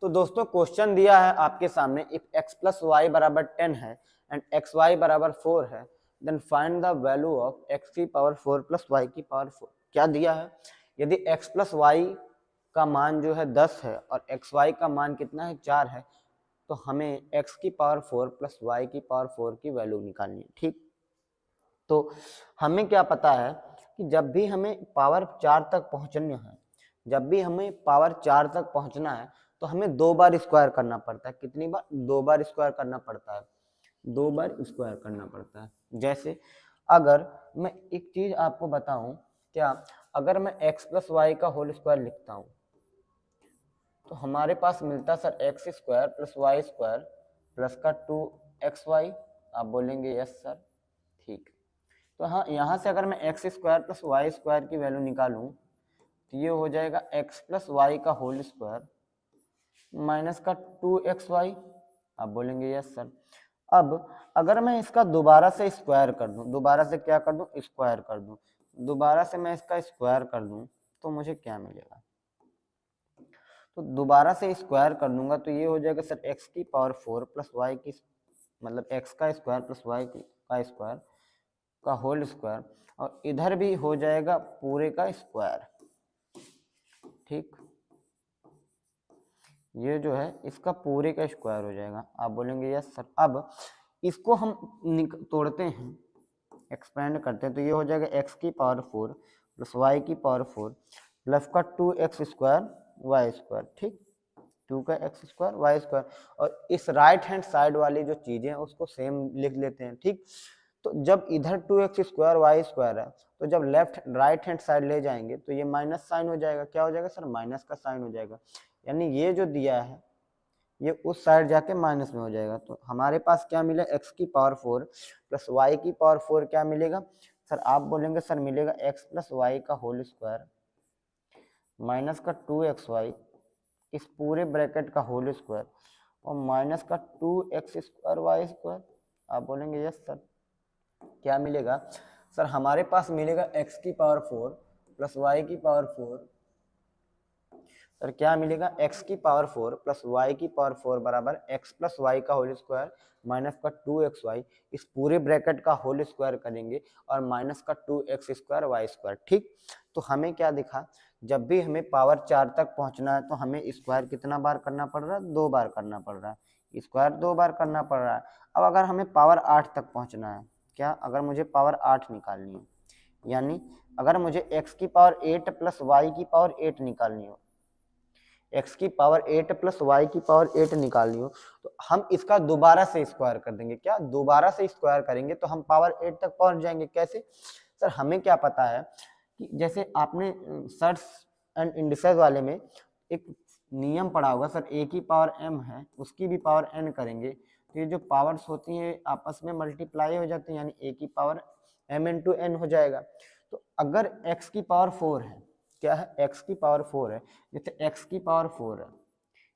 तो दोस्तों क्वेश्चन दिया है आपके सामने, इफ x प्लस वाई बराबर 10 है एंड एक्स वाई बराबर 4 है, then find the value of x की पावर 4 प्लस वाई की पावर 4। क्या दिया है, यदि x प्लस वाई का मान जो है 10 है और एक्स वाई का मान कितना है 4 है, तो हमें x की पावर 4 प्लस वाई की पावर 4 की वैल्यू निकालनी है। ठीक, तो हमें क्या पता है कि जब भी हमें पावर 4 तक पहुंचना है, जब भी हमें पावर 4 तक पहुंचना है तो हमें 2 बार स्क्वायर करना पड़ता है। कितनी बार? 2 बार स्क्वायर करना पड़ता है, 2 बार स्क्वायर करना पड़ता है। जैसे अगर मैं एक चीज आपको बताऊं, क्या अगर मैं x प्लस वाई का होल स्क्वायर लिखता हूं तो हमारे पास मिलता sir x square plus y square plus का 2xy। आप बोलेंगे यस सर, ठीक। तो हाँ, यहाँ से अगर मैं x square plus y square की वैल्यू निकालूं तो ये हो जाएगा एक्स प्लस वाई का होल स्क्वायर माइनस का 2xy। आप बोलेंगे यस सर। अब अगर मैं इसका दोबारा से स्क्वायर कर दूं, दोबारा से क्या कर दूं? स्क्वायर कर दूं, दोबारा से मैं इसका स्क्वायर कर दूं तो मुझे क्या मिलेगा? तो दोबारा से स्क्वायर कर दूंगा तो ये हो जाएगा सर एक्स की पावर 4 प्लस वाई की, मतलब एक्स का स्क्वायर प्लस वाई का स्क्वायर का होल स्क्वायर, और इधर भी हो जाएगा पूरे का स्क्वायर। ठीक, ये जो है इसका पूरे का स्क्वायर हो जाएगा। आप बोलेंगे यस सर। अब इसको हम तोड़ते हैं, एक्सपेंड करते हैं, तो ये हो जाएगा एक्स की पावर 4 प्लस वाई की पावर 4 प्लस का 2x स्क्वायर वाई स्क्वायर। ठीक, 2 का x स्क्वायर वाई स्क्वायर, और इस राइट हैंड साइड वाली जो चीजें हैं उसको सेम लिख लेते हैं। ठीक, तो जब इधर 2x स्क्वायर वाई स्क्वायर है तो जब लेफ्ट राइट हैंड साइड ले जाएंगे तो ये माइनस साइन हो जाएगा। क्या हो जाएगा सर? माइनस का साइन हो जाएगा, यानी ये जो दिया है ये उस साइड जाके माइनस में हो जाएगा। तो हमारे पास क्या मिला? x की पावर 4 प्लस वाई की पावर 4 क्या मिलेगा सर? आप बोलेंगे सर मिलेगा x प्लस वाई का होल स्क्वायर माइनस का 2xy इस पूरे ब्रैकेट का होल स्क्वायर और माइनस का 2x स्क्वायर वाई स्क्वायर। आप बोलेंगे यस सर। क्या मिलेगा सर? हमारे पास मिलेगा x की पावर 4 प्लस वाई की पावर 4। सर क्या मिलेगा? x की पावर 4 प्लस वाई की पावर 4 बराबर x प्लस वाई का होल स्क्वायर माइनस का 2xy इस पूरे ब्रैकेट का होल स्क्वायर करेंगे और माइनस का 2x स्क्वायर वाई स्क्वायर। ठीक, तो हमें क्या दिखा? जब भी हमें पावर 4 तक पहुंचना है तो हमें स्क्वायर कितना बार करना पड़ रहा है? 2 बार करना पड़ रहा है, स्क्वायर 2 बार करना पड़ रहा है। अब अगर हमें पावर 8 तक पहुंचना है, क्या अगर मुझे पावर 8 निकालनी है, यानी अगर मुझे x की पावर 8 प्लस वाई की पावर 8 निकालनी हो, x की पावर 8 प्लस वाई की पावर 8 निकालनी हो, तो हम इसका दोबारा से स्क्वायर कर देंगे। क्या? दोबारा से स्क्वायर करेंगे तो हम पावर 8 तक पहुंच जाएंगे। कैसे सर? हमें क्या पता है कि जैसे आपने सर्ट्स एंड इंडिसेस वाले में एक नियम पढ़ा होगा सर, a की पावर m है उसकी भी पावर n करेंगे तो ये जो पावर्स होती हैं आपस में मल्टीप्लाई हो जाती हैं, यानी a की पावर m इंटू n हो जाएगा। तो अगर x की पावर 4 है, क्या है? x की पावर 4 है, जैसे x की पावर 4 है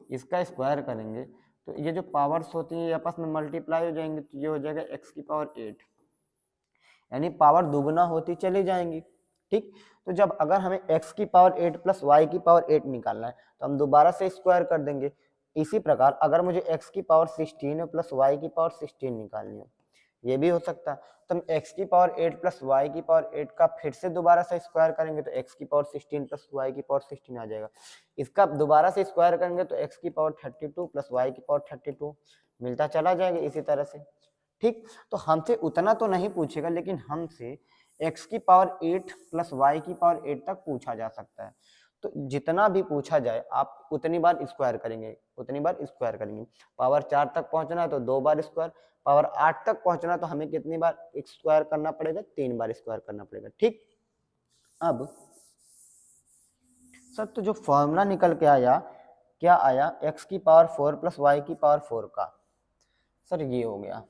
इसका स्क्वायर करेंगे तो ये जो पावर्स होती हैं आपस में मल्टीप्लाई हो जाएंगे, तो ये हो जाएगा x की पावर 8, यानी पावर दुगुना होती चली जाएंगी। ठीक, तो जब अगर हमें x की पावर 8 प्लस वाई की पावर 8 निकालना है तो हम दोबारा से स्क्वायर कर देंगे। इसी प्रकार अगर मुझे x की पावर 16 प्लस वाई की पावर 16 निकालनी हो, ये भी हो सकता है, तो हम x की पावर 8 प्लस वाई की पावर 8 का फिर से दोबारा से स्क्वायर करेंगे तो x की पावर 16 प्लस वाई की पावर 16 आ जाएगा। इसका दोबारा से स्क्वायर करेंगे तो x की पावर 32 प्लस वाई की पावर 32 मिलता चला जाएगा इसी तरह से। ठीक, तो हमसे उतना तो नहीं पूछेगा लेकिन हमसे x की पावर 8 प्लस वाई की पावर 8 तक पूछा जा सकता है। तो जितना भी पूछा जाए आप उतनी बार स्क्वायर करेंगे, उतनी बार स्क्वायर करेंगे। पावर 4 तक पहुंचना है तो 2 बार स्क्वायर, पावर 8 तक पहुंचना तो हमें कितनी बार स्क्वायर करना पड़ेगा? 3 बार स्क्वायर करना पड़ेगा। ठीक, अब सर तो जो फॉर्मूला निकल के आया, क्या आया? x की पावर 4 प्लस वाई की पावर 4 का, सर ये हो गया।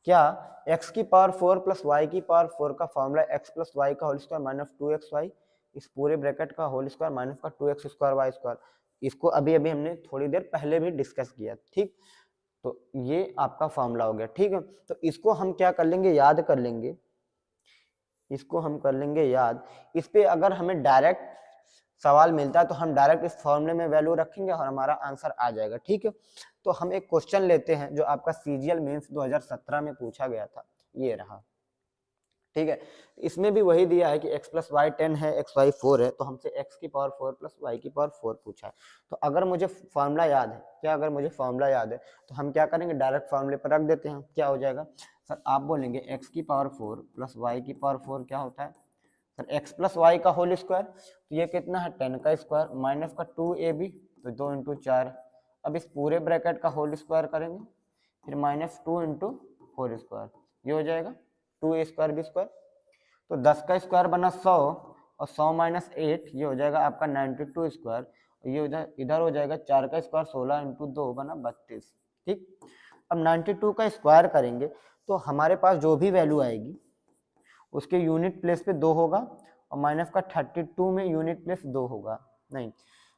क्या x की पावर 4 प्लस वाई की पावर 4 का फॉर्मूला x प्लस वाई का होल स्क्वायर माइनस 2xy इस पूरे ब्रैकेट का होल स्क्वायर माइनस का 2x स्क्वायर वाई स्क्वायर, इसको अभी अभी हमने थोड़ी देर पहले भी डिस्कस किया। ठीक, तो ये आपका फॉर्मूला हो गया। ठीक है, तो इसको हम क्या कर लेंगे? याद कर लेंगे। इसको हम कर लेंगे याद। इस पे अगर हमें डायरेक्ट सवाल मिलता है तो हम डायरेक्ट इस फॉर्मूले में वैल्यू रखेंगे और हमारा आंसर आ जाएगा। ठीक है, तो हम एक क्वेश्चन लेते हैं जो आपका सीजीएल मेंस 2017 में पूछा गया था, ये रहा। ठीक है, इसमें भी वही दिया है कि x प्लस वाई 10 है, एक्स वाई 4 है, तो हमसे x की पावर 4 प्लस वाई की पावर 4 पूछा है। तो अगर मुझे फॉर्मूला याद है, क्या अगर मुझे फॉर्मूला याद है तो हम क्या करेंगे, डायरेक्ट फॉर्मूले पर रख देते हैं। क्या हो जाएगा सर, आप बोलेंगे x की पावर 4 प्लस वाई की पावर 4 क्या होता है सर, x प्लस वाई का होल स्क्वायर, तो ये कितना है 10 का स्क्वायर माइनस का 2ab, तो 2 इंटू 4। अब इस पूरे ब्रैकेट का होल स्क्वायर करेंगे, फिर माइनस 2 इंटू होल स्क्वायर, ये हो जाएगा 2a स्क्वायर बी स्क्वायर। तो 10 का स्क्वायर बना 100 और 100 माइनस 8, ये हो जाएगा आपका 92 स्क्वायर। ये इधर हो जाएगा 4 का स्क्वायर 16 इंटू 2 बना 32। ठीक, अब 92 का स्क्वायर करेंगे तो हमारे पास जो भी वैल्यू आएगी उसके यूनिट प्लेस पे 2 होगा और माइनस का 32 में यूनिट प्लेस 2 होगा, नहीं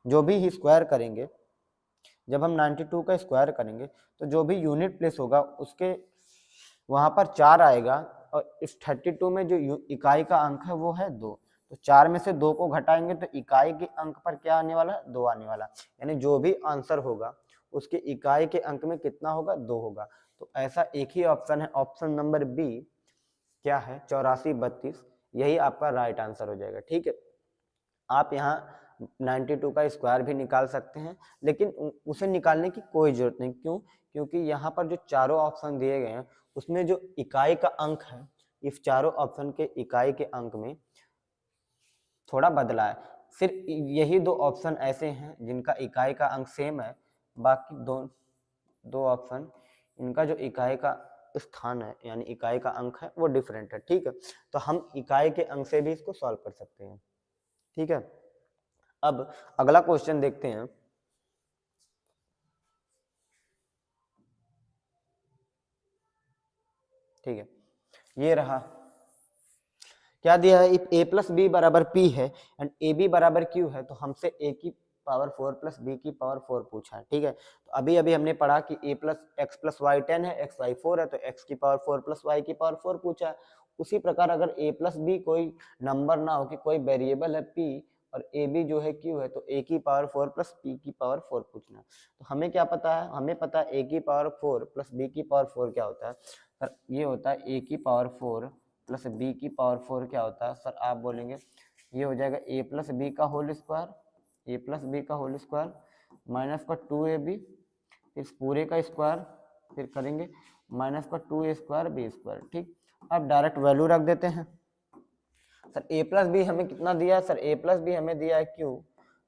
जो भी ही स्क्वायर करेंगे, जब हम 92 का स्क्वायर करेंगे तो जो भी यूनिट प्लेस होगा उसके वहां पर 4 आएगा और इस 32 में जो इकाई का अंक है वो है 2, तो 4 में से 2 को घटाएंगे तो इकाई के अंक पर क्या आने वाला है, 2 आने वाला, यानी जो भी आंसर होगा उसके इकाई के अंक में कितना होगा, 2 होगा। तो ऐसा एक ही ऑप्शन है, ऑप्शन नंबर बी क्या है 8432, यही आपका राइट आंसर हो जाएगा। ठीक है, आप यहाँ 92 का स्क्वायर भी निकाल सकते हैं, लेकिन उसे निकालने की कोई जरूरत नहीं। क्यों? क्योंकि यहाँ पर जो चारों ऑप्शन दिए गए हैं उसमें जो इकाई का अंक है, इस चारों ऑप्शन के इकाई के अंक में थोड़ा बदला है। सिर्फ यही 2 ऑप्शन ऐसे हैं जिनका इकाई का अंक सेम है, बाकी दो ऑप्शन इनका जो इकाई का स्थान है यानी इकाई का अंक है वो डिफरेंट है। ठीक है, तो हम इकाई के अंक से भी इसको सॉल्व कर सकते हैं। ठीक है, अब अगला क्वेश्चन देखते हैं। ठीक है, ये रहा, क्या दिया है, इफ a प्लस बी बराबर p है एंड ए बी बराबर q है, तो हमसे a की पावर 4 प्लस बी की पावर 4 पूछा है। ठीक है, तो अभी अभी हमने पढ़ा कि a plus x plus y 10 है, एक्स वाई 4 है, तो x की पावर 4 प्लस वाई की पावर 4 पूछा है। उसी प्रकार अगर a प्लस बी कोई नंबर ना हो कि कोई वेरिएबल है p और ए बी जो है q है, तो a की पावर 4 प्लस p की पावर 4 पूछना है। तो हमें क्या पता है, हमें पता है a की पावर 4 प्लस b की पावर 4 क्या होता है सर, ये होता है a की पावर 4 प्लस बी की पावर 4 क्या होता है सर, आप बोलेंगे ये हो जाएगा a प्लस बी का होल स्क्वायर, ए प्लस बी का होल स्क्वायर माइनस का 2ab, इस पूरे का स्क्वायर, फिर करेंगे माइनस का 2a स्क्वायर बी स्क्वायर। ठीक, अब डायरेक्ट वैल्यू रख देते हैं। सर a प्लस बी हमें कितना दिया है सर, a प्लस बी हमें दिया है q,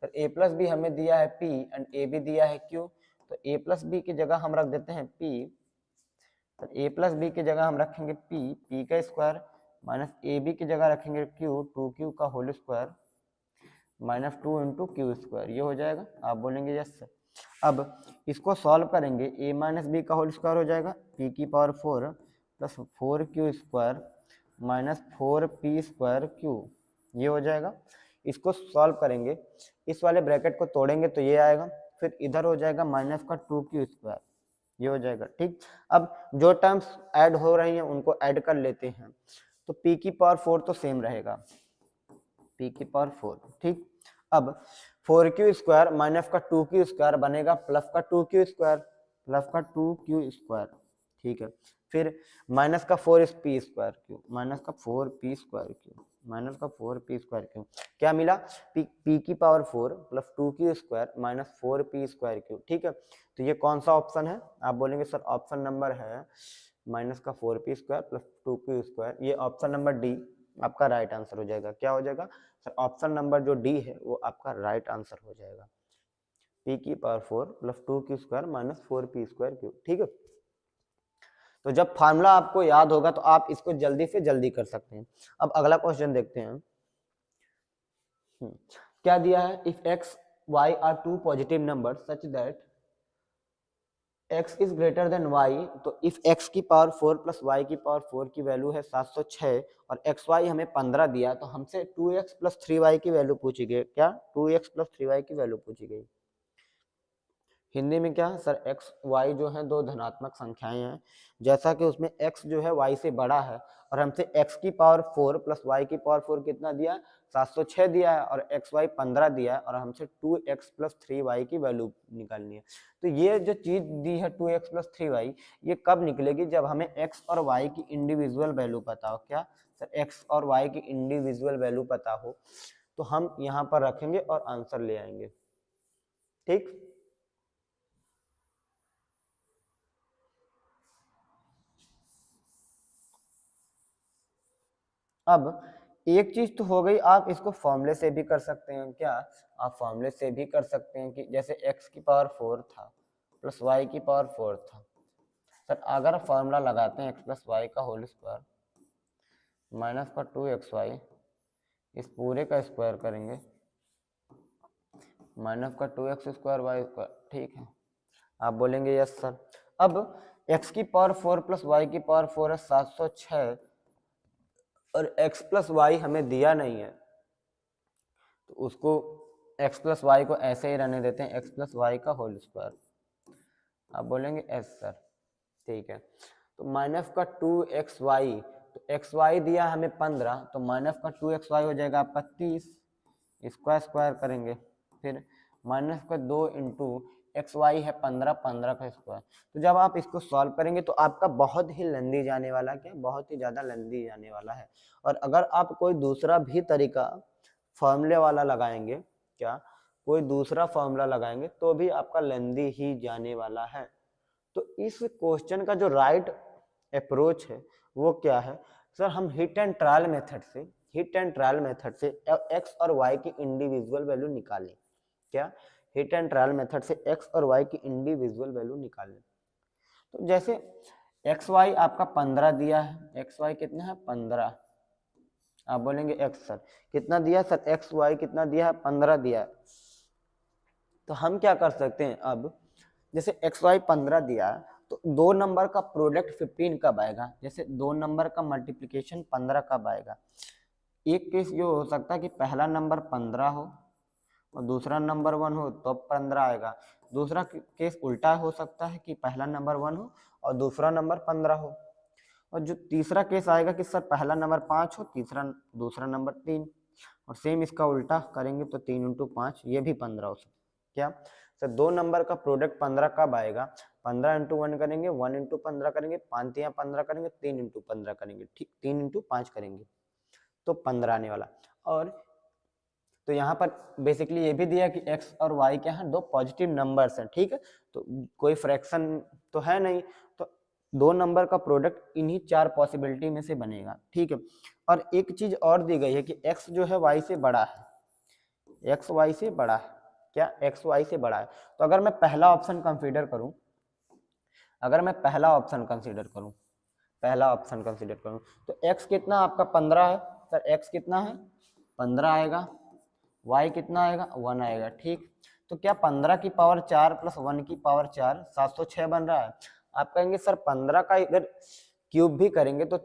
sir a plus b हमें दिया है p एंड a भी दिया है q, तो a प्लस बी की जगह हम रख देते हैं p, तो a प्लस बी की जगह हम रखेंगे p का स्क्वायर माइनस ए बी की जगह रखेंगे q, 2q का whole square minus 2 into q square, ये हो जाएगा। आप बोलेंगे यस सर। अब इसको सॉल्व करेंगे, a माइनस बी का होल स्क्वायर हो जाएगा p की power 4 plus 4q square minus 4p square q, ये हो जाएगा। इसको सॉल्व करेंगे, इस वाले ब्रैकेट को तोड़ेंगे तो ये आएगा, फिर इधर हो जाएगा माइनस का 2q स्क्वायर, ये हो जाएगा। ठीक, अब जो टर्म्स ऐड हो रही हैं उनको ऐड कर लेते हैं, तो p की पावर 4 तो सेम रहेगा, p की पावर 4। ठीक, अब 4q स्क्वायर माइनस का 2q स्क्वायर बनेगा प्लस का 2q स्क्वायर, प्लस का 2q स्क्वायर। ठीक है, फिर माइनस का 4p स्क्वायर क्यू, माइनस का 4p स्क्वायर क्यू, माइनस का 4p स्क्वायर क्यू, क्या मिला p की power 4 plus 2q square minus 4p square Q. ठीक है, तो ये कौन सा ऑप्शन है, आप बोलेंगे सर ऑप्शन नंबर है माइनस का 4p square plus 2q square, ये ऑप्शन नंबर डी आपका राइट आंसर हो जाएगा। क्या हो जाएगा सर, ऑप्शन नंबर जो डी है वो आपका राइट आंसर हो जाएगा, p की power 4 plus 2q square minus 4p square Q. ठीक है, तो जब फार्मूला आपको याद होगा तो आप इसको जल्दी से जल्दी कर सकते हैं। अब अगला क्वेश्चन देखते हैं। क्या दिया है, if x y are two positive number such that x is greater than y, तो इफ x की पावर 4 प्लस y की पावर 4 की वैल्यू है 706 और xy हमें 15 दिया, तो हमसे 2x प्लस 3y की वैल्यू पूछी गई। क्या 2x प्लस 3y की वैल्यू पूछी गई। हिंदी में क्या है सर, x y जो है दो धनात्मक संख्याएं हैं, जैसा कि उसमें x जो है y से बड़ा है और हमसे x की पावर 4 प्लस y की पावर 4 कितना दिया, 706 दिया है, और xy 15 दिया है, और हमसे 2x प्लस 3y की वैल्यू निकालनी है। तो ये जो चीज दी है 2x प्लस 3y, ये कब निकलेगी, जब हमें x और y की इंडिविजुअल वैल्यू पता हो। क्या सर, x और y की इंडिविजुअल वैल्यू पता हो तो हम यहाँ पर रखेंगे और आंसर ले आएंगे। ठीक, अब एक चीज तो हो गई, आप इसको फॉर्मूले से भी कर सकते हैं। क्या आप फॉर्मूले से भी कर सकते हैं कि जैसे x की पावर 4 था प्लस y की पावर 4 था। सर अगर फॉर्मूला लगाते हैं x प्लस वाई का होल स्क्वायर माइनस का 2xy, इस पूरे का स्क्वायर करेंगे माइनस का 2x स्क्वायर वाई स्क्वायर, ठीक है। आप बोलेंगे यस सर। अब x की पावर 4 प्लस वाई की पावर 4 है 706, और x प्लस वाई हमें दिया नहीं है, तो उसको x प्लस वाई को ऐसे ही रहने देते हैं, x प्लस वाई का होल स्क्वायर। आप बोलेंगे एस सर, ठीक है। तो माइनस का 2xy, तो xy दिया हमें 15, तो माइनस का 2xy हो जाएगा आपका 30, स्क्वायर स्क्वायर करेंगे, फिर माइनस का 2 इंटू xy है 15, 15 का स्क्वायर। तो जब आप इसको सॉल्व करेंगे तो आपका बहुत ही लंबी जाने वाला, क्या बहुत ही ज़्यादा लंबी जाने वाला है। और अगर आप कोई दूसरा भी तरीका फॉर्मूले वाला लगाएंगे, क्या कोई दूसरा फॉर्मूला लगाएंगे तो भी आपका लेंदी ही जाने वाला है। तो इस क्वेश्चन का जो राइट अप्रोच है वो क्या है सर, हम हिट एंड ट्रायल मेथड से, हिट एंड ट्रायल मेथड से x और y की इंडिविजुअल वैल्यू निकालें। क्या हिट एंड ट्रायल मेथड से x और y की इंडिविजुअल वैल्यू निकालें। तो जैसे xy आपका 15 दिया है, xy कितना है 15, आप बोलेंगे x सर कितना दिया, सर xy कितना दिया है 15 दिया है। तो हम क्या कर सकते हैं, अब जैसे xy 15 दिया है तो दो नंबर का प्रोडक्ट 15 कब आएगा, जैसे दो नंबर का मल्टीप्लिकेशन 15 कब आएगा। एक केस ये हो सकता है कि पहला नंबर 15 हो और दूसरा नंबर 1 हो तो 15 आएगा। दूसरा केस उल्टा हो सकता है कि पहला नंबर 1 हो और दूसरा नंबर 15 हो। और जो तीसरा केस आएगा कि सर पहला नंबर 5 हो, दूसरा नंबर 3, और सेम इसका उल्टा करेंगे तो 3 इंटू 5 ये भी 15 हो सकता है। क्या सर दो नंबर का प्रोडक्ट 15 कब आएगा, 15 इंटू 1 करेंगे, 1 इंटू 15 करेंगे, 5 या 15 करेंगे, 3 इंटू 15 करेंगे, ठीक 3 इंटू 5 करेंगे तो 15 आने वाला। और तो यहाँ पर बेसिकली ये भी दिया कि x और y क्या है, दो पॉजिटिव नंबर्स हैं, ठीक है। तो कोई फ्रैक्शन तो है नहीं, तो दो नंबर का प्रोडक्ट इन्हीं चार पॉसिबिलिटी में से बनेगा, ठीक है। और एक चीज और दी गई है कि x जो है y से बड़ा है, x y से बड़ा है। क्या x y से बड़ा है। तो अगर मैं पहला ऑप्शन कंसीडर करूं, अगर मैं पहला ऑप्शन कंसीडर करूं, पहला ऑप्शन कंसीडर करूं तो x कितना आपका 15 है, सर x कितना है 15 आएगा, y कितना आएगा 1 आएगा, ठीक। तो क्या 15 की पावर 4 प्लस 1 की पावर 4 706 बन रहा है। आप कहेंगे सर 15 का अगर क्यूब भी करेंगे तो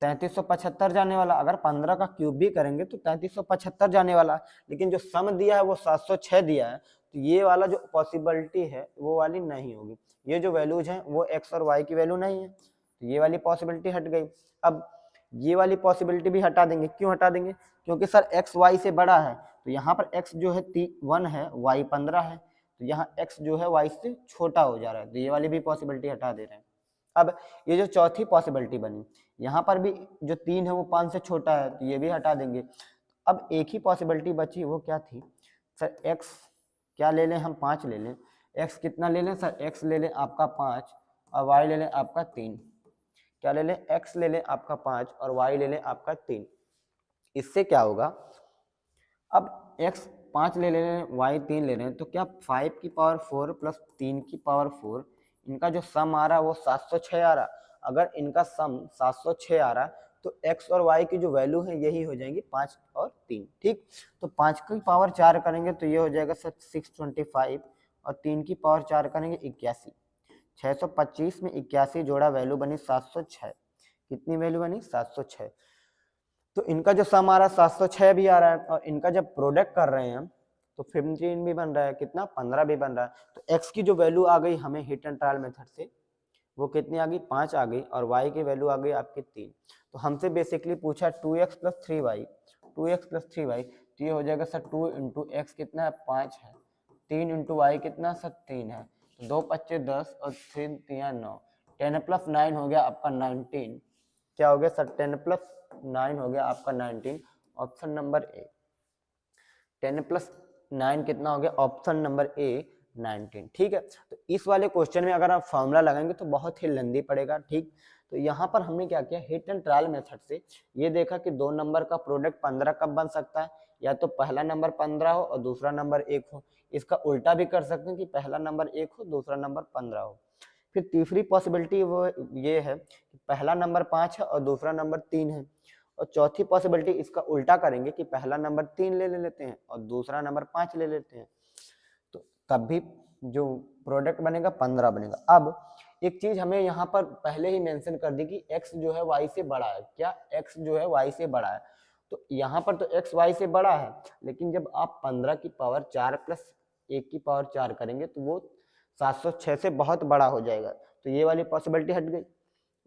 3375 जाने वाला, अगर 15 का क्यूब भी करेंगे तो 3375 जाने वाला, लेकिन जो सम दिया है वो 706 दिया है, तो ये वाला जो पॉसिबिलिटी है वो वाली नहीं होगी। ये जो वैल्यूज हैं वो x और y की वैल्यू नहीं है, तो ये वाली पॉसिबिलिटी हट गई। अब ये वाली पॉसिबिलिटी भी हटा देंगे, क्यों हटा देंगे, क्योंकि सर x y से बड़ा है, तो यहाँ पर x जो है 1 है, y 15 है, तो यहाँ x जो है y से छोटा हो जा रहा है, तो ये वाली भी पॉसिबिलिटी हटा दे रहे हैं। अब ये जो चौथी पॉसिबिलिटी बनी, यहाँ पर भी जो 3 है वो 5 से छोटा है, तो ये भी हटा देंगे। अब एक ही पॉसिबिलिटी बची, वो क्या थी सर, x क्या ले लें हम, 5 ले लें, x कितना ले लें सर, x ले लें आपका 5 और y ले लें आपका 3। क्या ले लें, x ले लें आपका 5 और y ले लें आपका 3। इससे क्या होगा, अब x 5 ले लें, y 3 ले लें, तो क्या 5 की पावर 4 प्लस 3 की पावर 4, इनका जो सम आ रहा है वो 706 आ रहा। अगर इनका सम 706 आ रहा तो x और y की जो वैल्यू है यही हो जाएंगी 5 और 3, ठीक। तो 5 की पावर 4 करेंगे तो ये हो जाएगा 625 और 3 की पावर 4 करेंगे 81। 625 में 81 जोड़ा, वैल्यू बनी 706। कितनी वैल्यू बनी 706। तो इनका जो सम आ रहा है 706 भी आ रहा है, और इनका जब प्रोडक्ट कर रहे हैं तो 15 भी बन रहा है, कितना 15 भी बन रहा है। तो x की जो वैल्यू आ गई हमें हिट एंड ट्रायल मेथड से वो कितनी आ गई 5 आ गई, और y की वैल्यू आ गई आपकी 3। तो हमसे बेसिकली पूछा 2x plus 3y, 2x plus 3y, तो ये हो जाएगा सर 2 इंटू एक्स कितना है 5 है, 3 इंटू वाई कितना सर 3 है, तो 2 पच्चे 10 और 3 3 9, 10 प्लस 9 हो गया आपका 19। क्या हो गया सर 10 प्लस 9 हो गया आपका 19, ऑप्शन नंबर ए। 10 प्लस 9 कितना हो गया, ऑप्शन नंबर ए 19। ठीक है, तो इस वाले क्वेश्चन में अगर आप फॉर्मूला लगाएंगे तो बहुत ही लंबी पड़ेगा। ठीक, तो यहाँ पर हमने क्या किया, हिट एंड ट्रायल मेथड से ये देखा कि 2 नंबर का प्रोडक्ट 15 कब बन सकता है, या तो पहला नंबर 15 हो और दूसरा नंबर 1 हो। इसका उल्टा भी कर सकते हैं कि पहला नंबर 1 हो दूसरा नंबर 15 हो। फिर तीसरी पॉसिबिलिटी वो ये है कि पहला नंबर 5 है और दूसरा नंबर 3 है। और चौथी पॉसिबिलिटी इसका उल्टा करेंगे कि पहला नंबर 3 ले लेते हैं और दूसरा नंबर 5 ले लेते हैं, तो तब भी जो प्रोडक्ट बनेगा 15 बनेगा। अब एक चीज हमें यहाँ पर पहले ही मेंशन कर दी कि x जो है y से बड़ा है। क्या, x जो है y से बड़ा है, तो यहाँ पर तो x y से बड़ा है, लेकिन जब आप 15 की पावर 4 प्लस 1 की पावर 4 करेंगे तो वो 706 से बहुत बड़ा हो जाएगा, तो ये वाली पॉसिबिलिटी हट गई।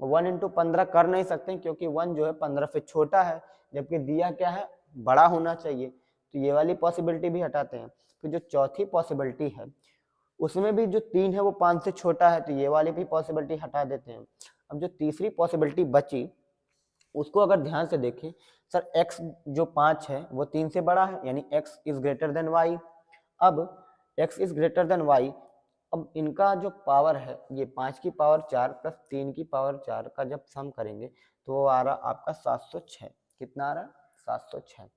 1 इंटू 15 कर नहीं सकते क्योंकि 1 जो है 15 से छोटा है, जबकि दिया क्या है बड़ा होना चाहिए, तो ये वाली पॉसिबिलिटी भी हटाते हैं। फिर जो चौथी पॉसिबिलिटी है उसमें भी जो 3 है वो 5 से छोटा है, तो ये वाली भी पॉसिबिलिटी हटा देते हैं। अब जो तीसरी पॉसिबिलिटी बची उसको अगर ध्यान से देखें, सर x जो 5 है वो 3 से बड़ा है, यानी x is greater than y। अब x is greater than y, अब इनका जो पावर है ये 5 की पावर 4 प्लस 3 की पावर 4 का जब सम करेंगे तो वो आ रहा आपका 706। कितना आ रहा, 706।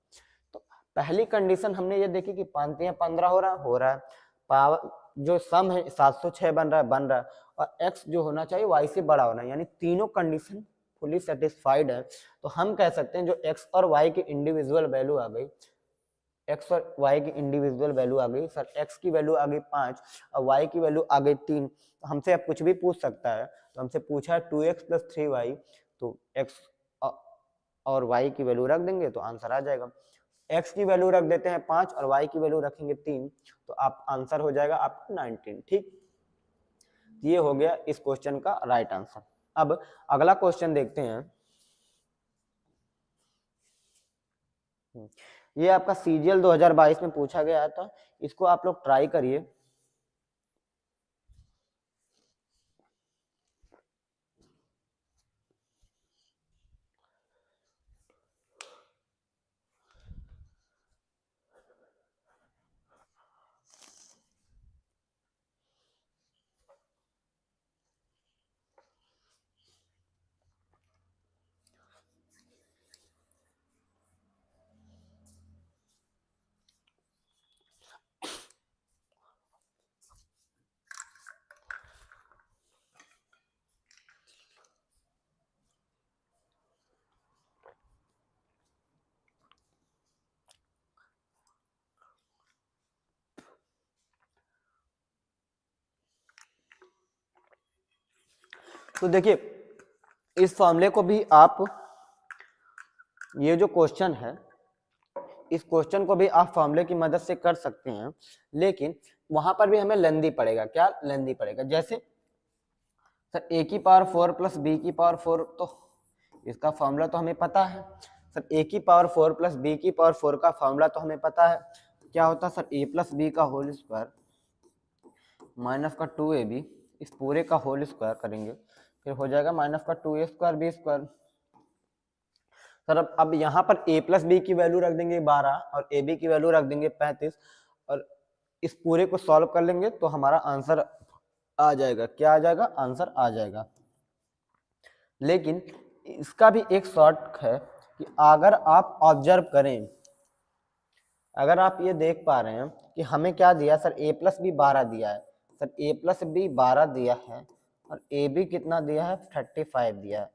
तो पहली कंडीशन हमने ये देखी कि 5 या 15 हो रहा है, पावर जो सम है 706 बन रहा है, और x जो होना चाहिए y से बड़ा होना, यानी तीनों कंडीशन फुली सेटिस्फाइड है। तो हम कह सकते हैं जो x और y की इंडिविजुअल वैल्यू आ गई, x और y की इंडिविजुअल वैल्यू आ गई, सर x की वैल्यू आ गई 5 और y की वैल्यू आ गई 3। तो हमसे अब कुछ भी पूछ सकता है, तो हमसे पूछा है 2x प्लस 3y, तो x और y की वैल्यू रख देंगे तो आंसर आ जाएगा। x की वैल्यू रख देते हैं 5 और y की वैल्यू रखेंगे 3, तो आप आंसर हो जाएगा आपका 19। ठीक, ये हो गया इस क्वेश्चन का राइट आंसर। अब अगला क्वेश्चन देखते हैं। ये आपका सीजीएल 2022 में पूछा गया था, इसको आप लोग ट्राई करिए। तो देखिए इस फॉर्मूले को भी आप, ये जो क्वेश्चन है इस क्वेश्चन को भी आप फॉर्मूले की मदद से कर सकते हैं, लेकिन वहां पर भी हमें लेंदी पड़ेगा। क्या लेंदी पड़ेगा, जैसे सर a की पावर 4 प्लस b की पावर 4, तो इसका फॉर्मूला तो हमें पता है। सर a की पावर 4 प्लस b की पावर 4 का फॉर्मूला तो हमें पता है, क्या होता है सर a प्लस बी का होल स्क्वायर माइनस का 2ab, इस पूरे का होल स्क्वायर करेंगे फिर हो जाएगा माइनस का 2a square b square. Sir अब यहाँ पर a प्लस बी की वैल्यू रख देंगे 12 और ए बी की वैल्यू रख देंगे 35, और इस पूरे को सॉल्व कर लेंगे तो हमारा आंसर आ जाएगा। क्या आ जाएगा, आंसर आ जाएगा। लेकिन इसका भी एक शॉर्ट है कि अगर आप ऑब्जर्व करें, अगर आप ये देख पा रहे हैं कि हमें क्या दिया, सर a प्लस बी 12 दिया है, सर a प्लस बी 12 दिया है और ए बी कितना दिया है 35 दिया है।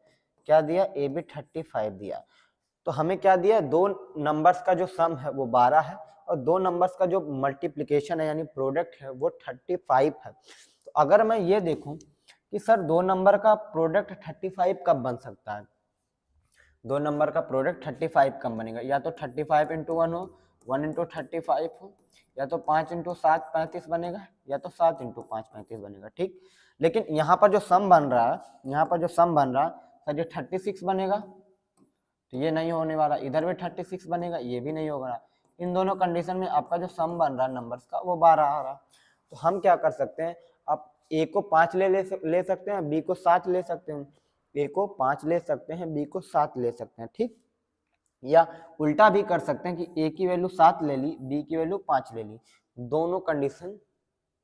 क्या दिया, ए बी 35 दिया। तो हमें क्या दिया, दो नंबर्स का जो सम है वो 12 है और दो नंबर्स का जो मल्टीप्लिकेशन है यानी प्रोडक्ट है वो 35 है। तो अगर मैं ये देखूं कि सर दो नंबर का प्रोडक्ट 35 कब बन सकता है, दो नंबर का प्रोडक्ट 35 कब बनेगा, या तो 35 इंटू 1 हो, 1 इंटू 35 हो, या तो 5 इंटू 7 35 बनेगा, या तो 7 इंटू 5 35 बनेगा। ठीक, लेकिन यहाँ पर जो सम बन रहा है, यहाँ पर जो सम बन रहा है सर ये 36 बनेगा, तो ये नहीं होने वाला। इधर भी 36 बनेगा, ये भी नहीं होगा। इन दोनों कंडीशन में आपका जो सम बन रहा है नंबर्स का वो 12 आ रहा। तो हम क्या कर सकते हैं, आप ए को 5 ले सकते हैं, बी को 7 ले सकते हैं। ए को 5 ले सकते हैं, बी को 7 ले सकते हैं। ठीक, या उल्टा भी कर सकते हैं कि ए की वैल्यू 7 ले ली, बी की वैल्यू 5 ले ली। दोनों कंडीशन,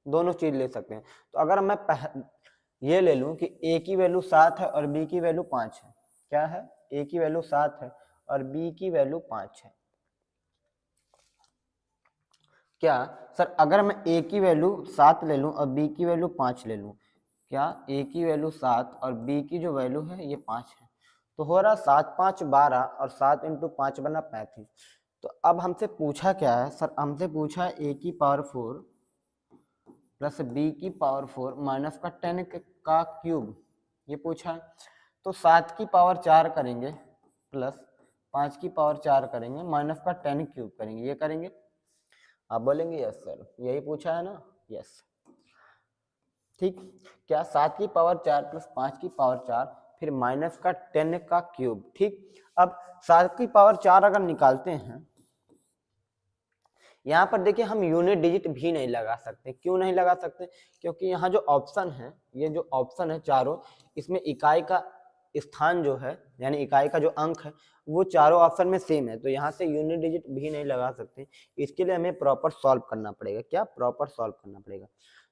दोनों चीज ले सकते हैं। तो अगर मैं ये ले लूं कि ए की वैल्यू 7 है और बी की वैल्यू 5 है, क्या है, ए की वैल्यू 7 है और बी की वैल्यू 5 है। क्या सर अगर मैं ए की वैल्यू 7 ले लूं और बी की वैल्यू 5 ले लूं, क्या ए की वैल्यू 7 और बी की जो वैल्यू है ये 5 है, तो हो रहा 7 5 12 और 7 इंटू 5 बना 35। तो अब हमसे पूछा क्या है सर, हमसे पूछा है ए की पावर 4 प्लस बी की पावर 4 माइनस का 10 का क्यूब, ये पूछा है। तो 7 की पावर 4 करेंगे प्लस 5 की पावर 4 करेंगे माइनस का 10 क्यूब करेंगे, ये करेंगे। आप बोलेंगे यस सर, यही पूछा है ना, यस। ठीक, क्या 7 की पावर 4 प्लस 5 की पावर 4 फिर माइनस का 10 का क्यूब। ठीक, अब 7 की पावर 4 अगर निकालते हैं, यहाँ पर देखिए हम यूनिट डिजिट भी नहीं लगा सकते। क्यों नहीं लगा सकते, क्योंकि यहाँ जो ऑप्शन है, ये जो ऑप्शन है चारों, इसमें इकाई का स्थान जो है यानी इकाई का जो अंक है वो चारों ऑप्शन में सेम है, तो यहाँ से यूनिट डिजिट भी नहीं लगा सकते। इसके लिए हमें प्रॉपर सॉल्व करना पड़ेगा। क्या, प्रॉपर सॉल्व करना पड़ेगा।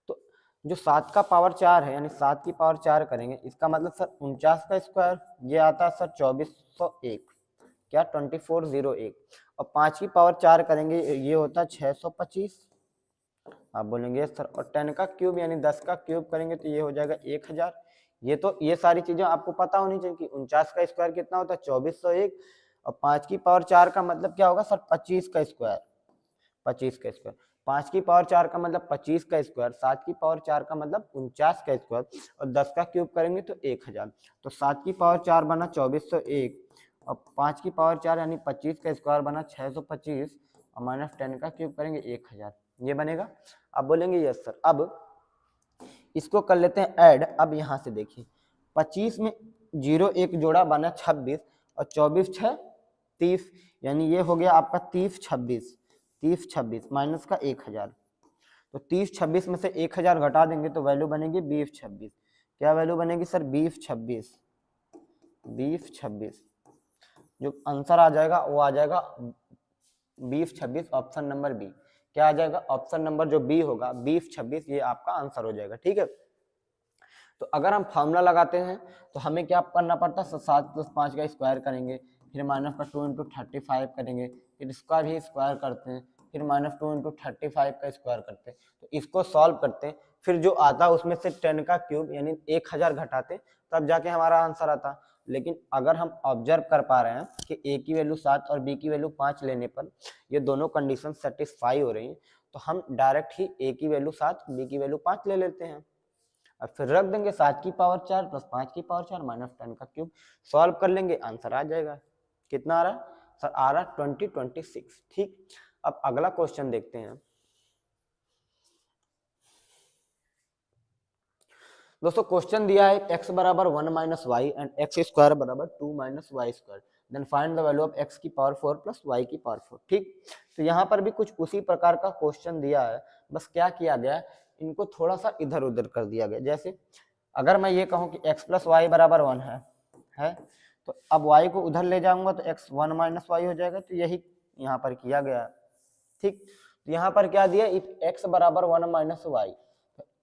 तो जो 7 का पावर 4 है यानी 7 की पावर 4 करेंगे, इसका मतलब सर 49 का स्क्वायर, ये आता है सर 2401, क्या 2401, और 5 की पावर 4 करेंगे ये होता है 625। आप बोलेंगे सर, और 10 का क्यूब यानी 10 का क्यूब करेंगे तो ये हो जाएगा 1000। ये तो ये सारी चीजें आपको पता होनी चाहिए कि 49 का स्क्वायर कितना होता है 2401, और 5 की पावर 4 का मतलब क्या होगा सर 25 का स्क्वायर, 25 का स्क्वायर। 5 की पावर 4 का मतलब 25 का स्क्वायर, 7 की पावर 4 का मतलब 49 का स्क्वायर, और 10 का क्यूब करेंगे तो 1000। तो 7 की पावर 4 बना 2401 और 5 की पावर 4 यानी 25 का स्क्वायर बना 625 और माइनस 10 का क्यूब करेंगे 1000, ये बनेगा। अब बोलेंगे यस सर। अब इसको कर लेते हैं ऐड। अब यहाँ से देखिए 25 में 0 1 जोड़ा बना 26 और 24 6 30, यानी ये हो गया आपका 30 26, 30 26 माइनस का 1000। तो 30 26 में से 1000 घटा देंगे तो वैल्यू बनेगी 20 26। क्या वैल्यू बनेगी सर 20 26, 20 26। जो आंसर आ जाएगा वो आ जाएगा 20 26, ऑप्शन नंबर बी। क्या आ जाएगा, ऑप्शन नंबर जो बी होगा 20 26, ये आपका आंसर हो जाएगा। ठीक है, तो अगर हम फॉर्मूला लगाते हैं तो हमें क्या करना पड़ता है, 7 प्लस 5 का स्क्वायर करेंगे, फिर माइनस का 2 इंटू 35 करेंगे, फिर इसका भी स्क्वायर करते हैं, फिर माइनस 2 इंटू 35 का स्क्वायर करते हैं। तो इसको सॉल्व करते हैं, फिर जो आता है उसमें से 10 का क्यूब यानी 1000 घटाते, तब जाके हमारा आंसर आता। लेकिन अगर हम ऑब्जर्व कर पा रहे हैं कि ए की वैल्यू 7 और बी की वैल्यू 5 लेने पर ये दोनों कंडीशन सेटिस्फाई हो रही हैं, तो हम डायरेक्ट ही ए की वैल्यू 7 बी की वैल्यू 5 ले लेते हैं। और फिर रख देंगे 7 की पावर 4 प्लस 5 की पावर 4 माइनस 10 का क्यूब, सॉल्व कर लेंगे, आंसर आ जाएगा। कितना आ रहा सर, आ रहा 2026। ठीक, अब अगला क्वेश्चन देखते हैं। दोस्तों क्वेश्चन दिया है x बराबर 1 minus y and x square बराबर 2 minus y square, then find the value of x की पावर 4 प्लस y की पावर 4। ठीक, तो यहाँ पर भी कुछ उसी प्रकार का क्वेश्चन दिया है, बस क्या किया गया है, इनको थोड़ा सा इधर उधर कर दिया गया। जैसे अगर मैं ये कहूँ कि x प्लस वाई बराबर 1 है, तो अब y को उधर ले जाऊंगा तो x 1 माइनस वाई हो जाएगा, तो यही यहाँ पर किया गया। ठीक, तो यहाँ पर क्या दिया, इफ x बराबर 1 माइनस वाई,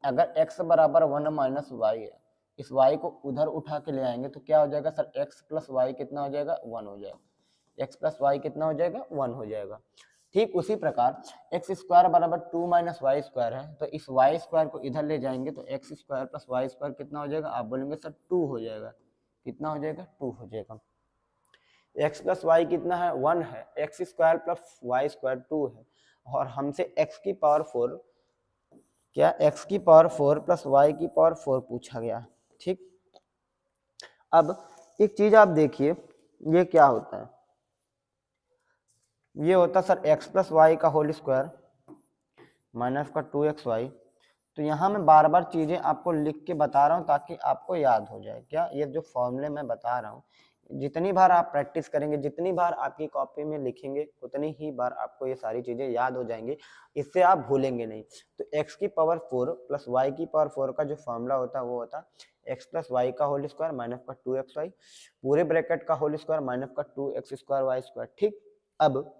अगर x बराबर 1 माइनस वाई है, इस y को उधर उठा के ले आएंगे तो क्या हो जाएगा सर, x प्लस वाई कितना हो जाएगा, 1 हो जाएगा। x प्लस वाई कितना हो जाएगा, 1 हो जाएगा। ठीक उसी प्रकार एक्स स्क्वायर बराबर 2 माइनस वाई स्क्वायर है, तो इस वाई स्क्वायर को इधर ले जाएंगे तो x square plus y square कितना हो जाएगा, आप बोलेंगे सर 2 हो जाएगा। कितना हो जाएगा, 2 हो जाएगा। एक्स प्लस वाई कितना है, 1 है, x square plus y square 2 है, और हमसे एक्स की पावर 4, क्या x की पावर 4 प्लस वाई की पावर 4 पूछा गया। ठीक, अब एक चीज आप देखिए, ये क्या होता है, ये होता सर x प्लस वाई का होल स्क्वायर माइनस का 2xy तो यहाँ मैं बार बार चीजें आपको लिख के बता रहा हूँ ताकि आपको याद हो जाए। क्या ये जो फॉर्मूले मैं बता रहा हूँ, जितनी बार आप प्रैक्टिस करेंगे, जितनी बार आपकी कॉपी में लिखेंगे, उतनी ही बार आपको ये सारी चीजें याद हो जाएंगी, इससे आप भूलेंगे नहीं। तो x की पावर 4 प्लस y की पावर 4 का जो फॉर्मूला होता है वो होता है x प्लस वाई का होल स्क्वायर माइनस का 2xy पूरे ब्रैकेट का होल स्क्वायर माइनस का 2x स्क्वायर वाई स्क्वायर। ठीक, अब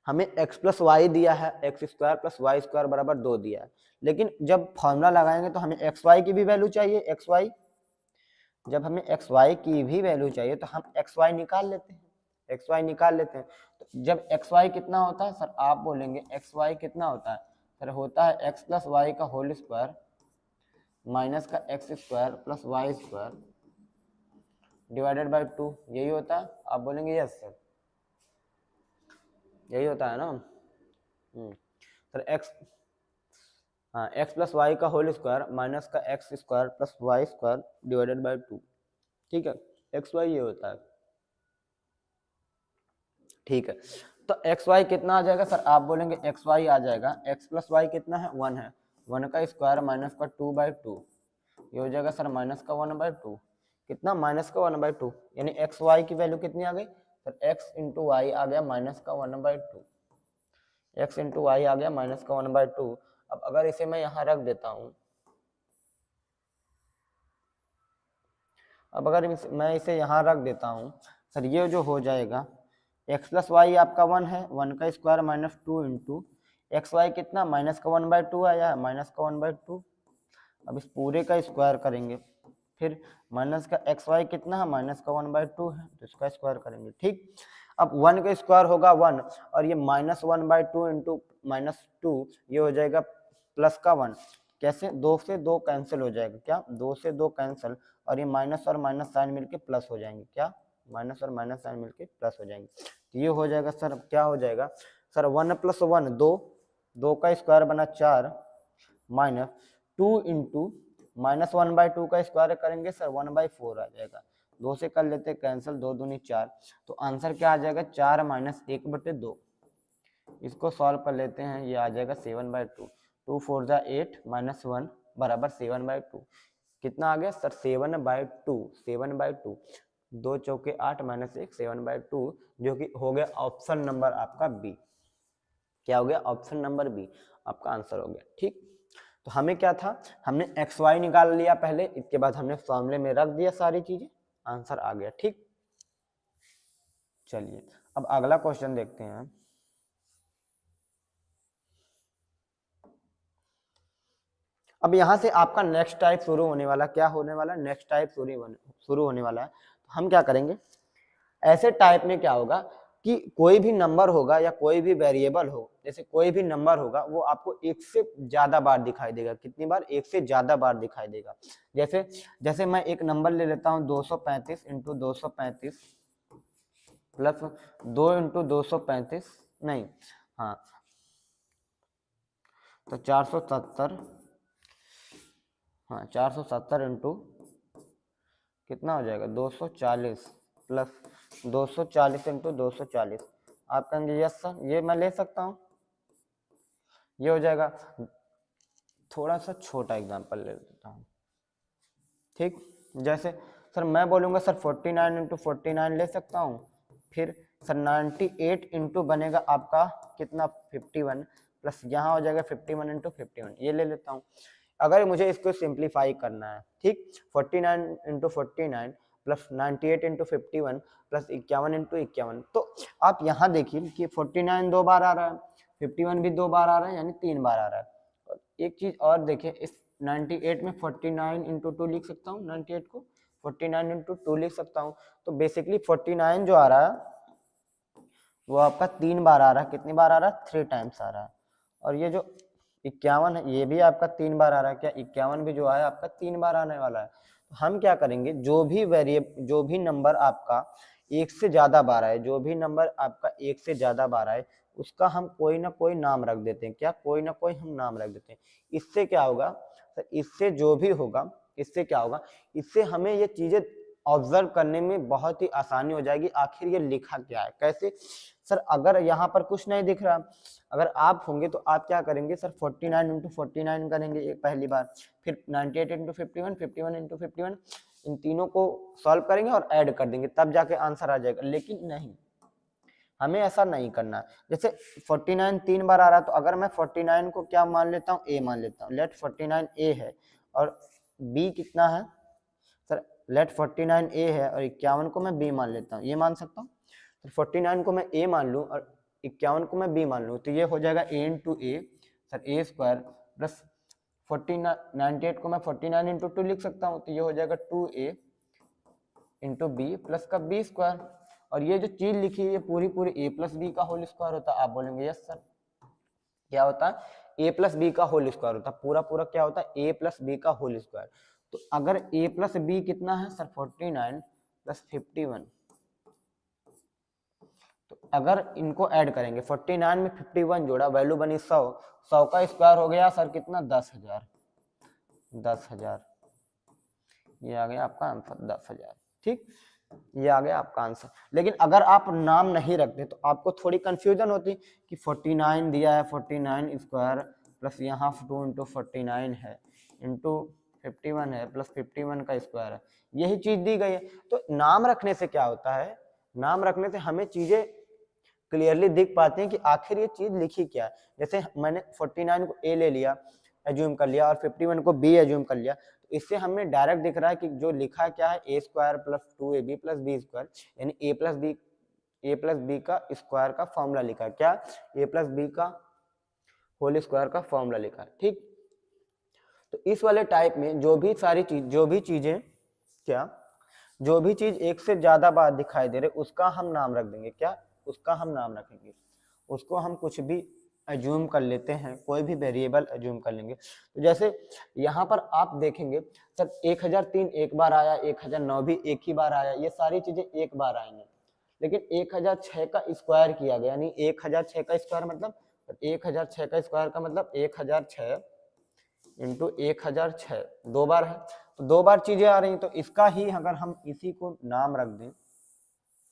हमें x प्लस वाई दिया है, x square plus y square बराबर 2 दिया है, लेकिन जब फॉर्मूला लगाएंगे तो हमें एक्स वाई की भी वैल्यू चाहिए। एक्स वाई, जब हमें एक्स वाई की भी वैल्यू चाहिए तो हम एक्स वाई निकाल लेते हैं, एक्स वाई निकाल लेते हैं। तो जब एक्स वाई कितना होता है सर, आप बोलेंगे एक्स वाई कितना होता है सर, होता है एक्स प्लस वाई का होल स्क्वायर माइनस का x square plus y square divided by 2, यही होता है। आप बोलेंगे यस सर, यही होता है ना सर। एक्स, हाँ, एक्स प्लस वाई का होल स्क्वायर माइनस का x square plus y square divided by 2, ठीक है, एक्स वाई ये होता है। ठीक है, तो एक्स वाई कितना आ जाएगा सर, आप बोलेंगे एक्स वाई आ जाएगा एक्स प्लस वाई कितना है 1 है, 1 का स्क्वायर माइनस का 2/2, ये हो जाएगा सर माइनस का 1/2, कितना माइनस का 1/2, यानी एक्स वाई की वैल्यू कितनी आ गई सर, एक्स इंटू वाई आ गया माइनस का 1/2, एक्स इंटू वाई आ गया माइनस का 1/2। अब अगर इसे मैं यहाँ रख देता हूँ, अब अगर मैं इसे यहाँ रख देता हूँ सर, ये जो हो जाएगा एक्स प्लस वाई आपका 1 है, 1 का square minus 2 into x y कितना माइनस का 1/2 आया है, माइनस का 1/2। अब इस पूरे का स्क्वायर करेंगे, फिर माइनस का एक्स वाई कितना है माइनस का 1/2 है, तो इसका स्क्वायर करेंगे। ठीक, अब 1 का स्क्वायर होगा 1 और ये माइनस 1/2 इंटू माइनस 2, ये हो जाएगा प्लस का 1। कैसे, 2 से 2 कैंसिल हो जाएगा, क्या 2 से 2 कैंसिल, और ये माइनस और माइनस साइन मिलके प्लस हो जाएंगे, क्या माइनस और माइनस साइन मिलके प्लस हो जाएंगे। तो ये हो जाएगा सर, क्या हो जाएगा सर, 1 + 1 2, 2 का स्क्वायर बना 4 माइनस 2 इंटू माइनस 1/2 का स्क्वायर करेंगे सर 1/4 आ जाएगा, 2 से कर लेते कैंसिल, 2 दूनी 4, तो आंसर क्या आ जाएगा 4 माइनस 1/2। इसको सॉल्व कर लेते हैं, ये आ जाएगा 7/2, 2 4 जा 8 माइनस 1 बराबर 7/2, कितना आ गया सर 7/2, 7/2, 2 चौके 8 माइनस 1 7/2, जो कि हो गया ऑप्शन नंबर आपका बी। क्या हो गया, ऑप्शन नंबर बी आपका आंसर हो गया। ठीक, तो हमें क्या था, हमने एक्स वाई निकाल लिया पहले, इसके बाद हमने फॉर्मूले में रख दिया सारी चीजें, आंसर आ गया। ठीक, चलिए अब अगला क्वेश्चन देखते हैं। अब यहाँ से आपका नेक्स्ट टाइप शुरू होने वाला, क्या होने वाला, नेक्स्ट टाइप शुरू होने वाला है। तो हम क्या करेंगे, ऐसे टाइप में क्या होगा कि कोई भी नंबर होगा या कोई भी वेरिएबल हो, जैसे कोई भी नंबर होगा वो आपको एक से ज्यादा बार दिखाई देगा। कितनी बार, एक से ज्यादा बार दिखाई देगा। जैसे जैसे मैं एक नंबर ले लेता हूँ 235 इंटू 235 प्लस 2 इंटू 235, नहीं हाँ, तो 470, हाँ 470 इंटू कितना हो जाएगा 240 प्लस 240 इंटू 240। आप कहेंगे यस सर, ये मैं ले सकता हूँ, ये हो जाएगा। थोड़ा सा छोटा एग्जांपल ले लेता हूँ। ठीक, जैसे सर मैं बोलूँगा सर 49 इंटू 49 ले सकता हूँ, फिर सर 98 इंटू बनेगा आपका कितना 51, प्लस यहाँ हो जाएगा 51 इंटू 51, ये ले लेता हूँ। अगर मुझे इसको सिंप्लीफाई करना है, ठीक, 49 into 49 plus 98 into 51 plus 51 into 51, तो आप यहाँ देखिए कि 49 2 बार आ रहा है, 51 भी 2 बार आ रहा है, यानी 3 बार आ रहा है। और एक चीज और देखिए, इस 98 में 49 इंटू 2 लिख सकता हूँ, 98 को 49 इंटू 2 लिख सकता हूँ। तो बेसिकली 49 जो आ रहा है वो आपका 3 बार आ रहा है, कितनी बार आ रहा है 3 टाइम्स आ रहा है। और ये जो 51 है ये भी आपका 3 बार आ रहा है, क्या 51 भी जो है आपका 3 बार आने वाला है। तो हम क्या करेंगे, जो भी नंबर आपका एक से ज्यादा बार आए, जो भी नंबर आपका एक से ज्यादा बार आए, उसका हम कोई ना कोई नाम रख देते हैं, क्या कोई ना कोई हम नाम रख देते हैं। इससे क्या होगा, इससे जो भी होगा, इससे क्या होगा, इससे हमें ये चीजें ऑब्जर्व करने में बहुत ही आसानी हो जाएगी आखिर ये लिखा क्या है। कैसे सर, अगर यहाँ पर कुछ नहीं दिख रहा, अगर आप होंगे तो आप क्या करेंगे सर, 49 इंटू 49 करेंगे एक पहली बार, फिर 98 इंटू 51, 51 इंटू 51, इन तीनों को सॉल्व करेंगे और ऐड कर देंगे, तब जाके आंसर आ जाएगा। लेकिन नहीं, हमें ऐसा नहीं करना। जैसे 49 3 बार आ रहा, तो अगर मैं 49 को क्या मान लेता हूँ, ए मान लेता हूँ, लेट 49 ए है और बी कितना है सर, लेट 49 ए है और 51 को मैं बी मान लेता हूँ, ये मान सकता हूँ। तो 49 को मैं ए मान लूँ और 51 को मैं बी मान लूँ, तो ये हो जाएगा ए इंटू ए सर, ए स्क्वायर प्लस 98 को मैं 49 इंटू 2 लिख सकता हूँ, तो ये हो जाएगा 2a इंटू बी प्लस का बी स्क्वायर। और ये जो चीज लिखी है ये पूरी पूरी ए प्लस बी का होल स्क्वायर होता है। आप बोलेंगे यस सर, क्या होता है, ए प्लस बी का होल स्क्वायर होता है, पूरा पूरा क्या होता है, ए प्लस बी का होल स्क्वायर। तो अगर ए प्लस बी कितना है सर, 49 प्लस 51, तो अगर इनको ऐड करेंगे 49 में 51 जोड़ा, वैल्यू बनी 100, 100 का स्क्वायर हो गया सर कितना, 10,000, 10,000, ये आ गया आपका आंसर 10,000। ठीक, ये आ गया आपका आंसर। लेकिन अगर आप नाम नहीं रखते तो आपको थोड़ी कंफ्यूजन होती कि 49 दिया है, 49 स्क्वायर प्लस यहाँ 2 इंटू 49 है इंटू 51 है प्लस 51 का स्क्वायर है, यही चीज दी गई है। तो नाम रखने से क्या होता है, नाम रखने से हमें चीजें क्लियरली दिख पाते हैं कि आखिर ये चीज लिखी क्या है। जैसे मैंने 49 को ए ले लिया, एज्यूम कर लिया, और 51 को बी एज्यूम कर लिया, तो इससे हमें डायरेक्ट दिख रहा है कि जो लिखा क्या है, ए स्क्वायर प्लस 2ab प्लस बी स्क्वायर, यानी ए प्लस बी का स्क्वायर का फॉर्मूला लिखा है, क्या, ए प्लस बी का होल स्क्वायर का फॉर्मूला लिखा है। ठीक, तो इस वाले टाइप में जो भी चीजें क्या, जो भी चीज एक से ज्यादा बार दिखाई दे रहे उसका हम नाम रख देंगे, क्या, उसका हम नाम रखेंगे, उसको हम कुछ भी एज्यूम कर लेते हैं, कोई भी वेरिएबल एज्यूम कर लेंगे। तो जैसे यहाँ पर आप देखेंगे सर 1003 एक बार आया, 1009 भी एक ही बार आया, ये सारी चीजें एक बार आएंगे। लेकिन 1006 का स्क्वायर किया गया, यानी 1006 का स्क्वायर मतलब 1006 का स्क्वायर का मतलब 1006 इंटू 1006 दो बार है, तो दो बार चीजें आ रही, तो इसका ही अगर हम इसी को नाम रख दें,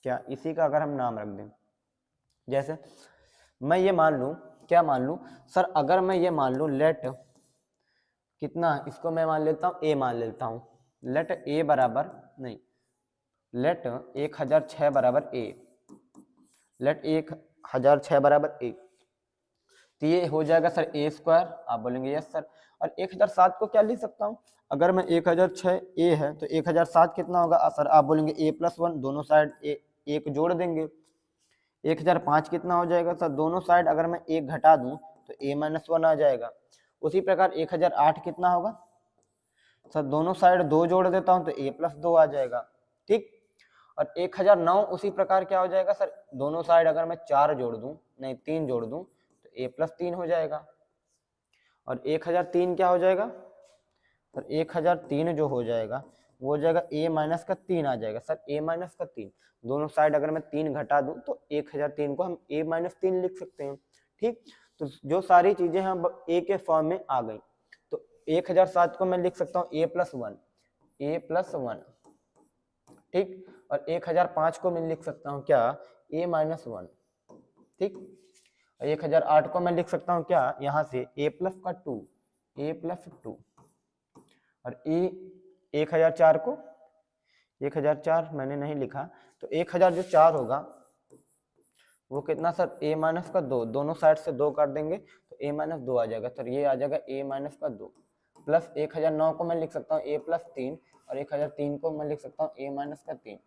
क्या, इसी का अगर हम नाम रख दें, जैसे मैं ये मान लूं, क्या मान लूं सर, अगर मैं ये मान लूं लेट कितना, इसको मैं मान लेता हूं ए मान लेता हूं, लेट ए बराबर नहीं, लेट 1006 बराबर ए, लेट 1006 बराबर ए, तो ये हो जाएगा सर ए स्क्वायर। आप बोलेंगे यस सर, और 1007 को क्या लिख सकता हूँ, अगर मैं 1006 ए है तो 1007 कितना होगा सर, आप बोलेंगे ए प्लस 1, दोनों साइड एक जोड़ देंगे, 1005 कितना हो जाएगा सर, दोनों साइड अगर मैं एक घटा दूं तो a माइनस 1 आ जाएगा। उसी प्रकार 1008 कितना होगा सर, दोनों साइड दो जोड़ देता हूं तो a प्लस 2 आ जाएगा। ठीक, और 1009 उसी प्रकार क्या हो जाएगा सर, दोनों साइड अगर मैं 4 जोड़ दूं, नहीं 3 जोड़ दूं तो a प्लस 3 हो जाएगा। और 1003 क्या हो जाएगा सर, 1003 जो हो जाएगा वो हो जाएगा a माइनस का 3 आ जाएगा सर, a माइनस का 3, दोनों साइड अगर मैं 3 घटा दूं तो 1003 को हम a माइनस 3 लिख सकते हैं। ठीक, तो जो सारी चीजें हम a के फॉर्म में आ गई, तो 1007 को मैं लिख सकता हूँ a प्लस 1, a प्लस 1। ठीक, और 1005 को मैं लिख सकता हूँ क्या, a माइनस 1। ठीक, और 1008 को मैं लिख सकता हूँ क्या, यहाँ से a प्लस का 2, a प्लस 2, और 1004 को 1004 मैंने नहीं लिखा, तो 1000 जो 4 होगा वो कितना सर, a माइनस का 2, दोनों साइड से 2 कर देंगे तो a माइनस 2 आ जाएगा सर, ये आ जाएगा a माइनस का 2, प्लस 1009 को मैं लिख सकता हूँ a प्लस 3, और 1003 को मैं लिख सकता हूँ a माइनस का 3,